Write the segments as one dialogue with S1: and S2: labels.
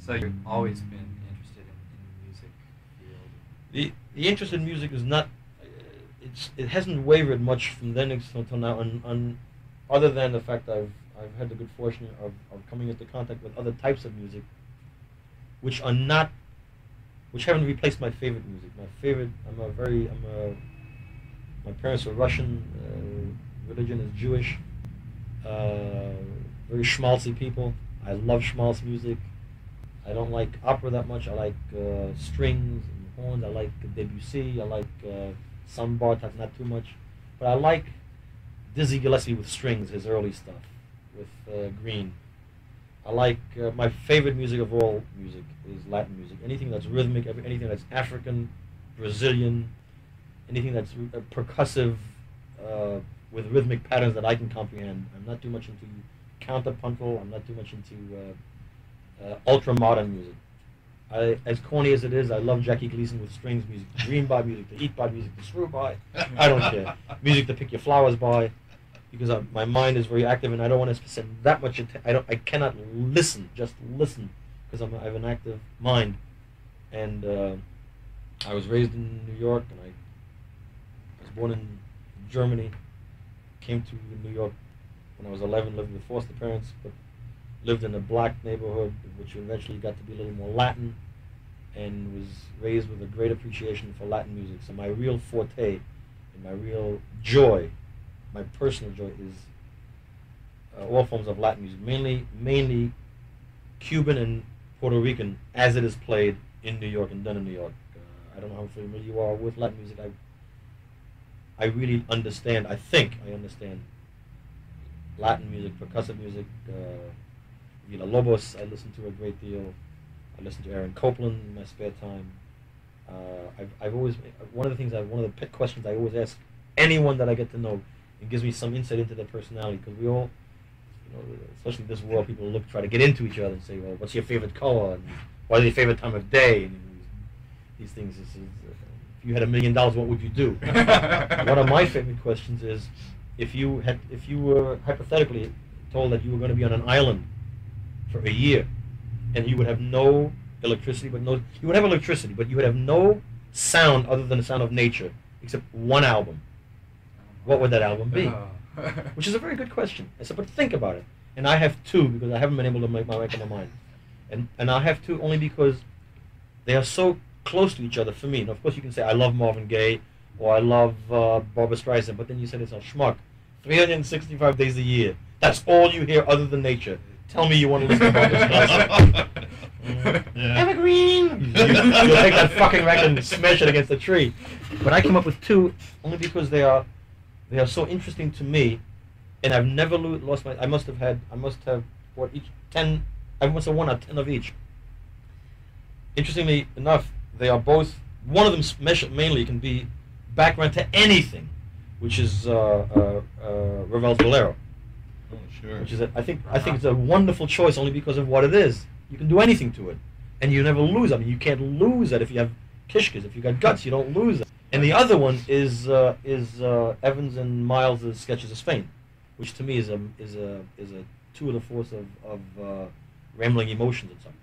S1: So you've always been interested in the music field?
S2: The interest in music is not, it hasn't wavered much from then until now, other than the fact I've had the good fortune of coming into contact with other types of music, which haven't replaced my favorite music. My favorite, my parents were Russian, religion is Jewish, very schmaltzy people. I love schmaltz music. I don't like opera that much. I like strings and horns. I like Debussy. I like some Bartok, not too much. But I like Dizzy Gillespie with strings, his early stuff, with Green. I like, my favorite music of all music is Latin music. Anything that's rhythmic, anything that's African, Brazilian, anything that's percussive, with rhythmic patterns that I can comprehend. I'm not too much into counterpuntal. I'm not too much into ultra-modern music. As corny as it is, I love Jackie Gleason with strings music, the dream by music, the eat by music, the screw by. I don't care. Music to pick your flowers by, because my mind is very active and I don't want to spend that much attention. I cannot listen, just listen, because I have an active mind. And I was raised in New York, and I was born in Germany. Came to New York when I was 11, living with foster parents, but lived in a black neighborhood, which eventually got to be a little more Latin, and was raised with a great appreciation for Latin music. So my real forte and my real joy, my personal joy, is all forms of Latin music, mainly Cuban and Puerto Rican, as it is played in New York and done in New York. I don't know how familiar you are with Latin music. I really understand. I think I understand Latin music, percussive music. Villalobos, I listen to a great deal. I listen to Aaron Copland in my spare time. I've always, one of the pet questions I always ask anyone that I get to know. It gives me some insight into their personality, because we all, especially in this world, people try to get into each other and say, well, what's your favorite color? And what's your favorite time of day? And these things. If you had $1 million, what would you do? One of my favorite questions is, if you were hypothetically told that you were going to be on an island for a year, and you would have no electricity, you would have electricity, but you would have no sound other than the sound of nature, except one album. What would that album be? Which is a very good question. I said, but think about it. And I have two, because I haven't been able to make up my mind. And I have two only because they are so close to each other for me. And of course you can say, I love Marvin Gaye, or I love Barbra Streisand, but then you said it's a schmuck. 365 days a year. That's all you hear other than nature. Tell me you want to listen to Barbra Streisand. Evergreen! You'll take that fucking record and smash it against a tree. But I came up with two only because they are so interesting to me, and I've never lost my. I must have what each 10. I must have 1 or 10 of each. Interestingly enough, they are both. One of them mainly can be background to anything, which is Ravel's Bolero.
S3: Oh, sure.
S2: Which is I think it's a wonderful choice only because of what it is. You can do anything to it, and you never lose. I mean, you can't lose it if you have kishkas. If you got guts, you don't lose it. And the other one is Evans and Miles' Sketches of Spain, which to me is a tour de force of rambling emotions and something.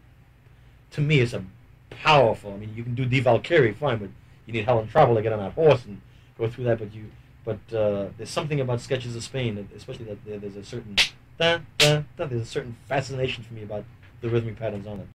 S2: To me, it's a powerful. I mean, you can do Die Valkyrie, fine, but you need hell and trouble to get on that horse and go through that. But there's something about Sketches of Spain, especially that there's a certain fascination for me about the rhythmic patterns on it.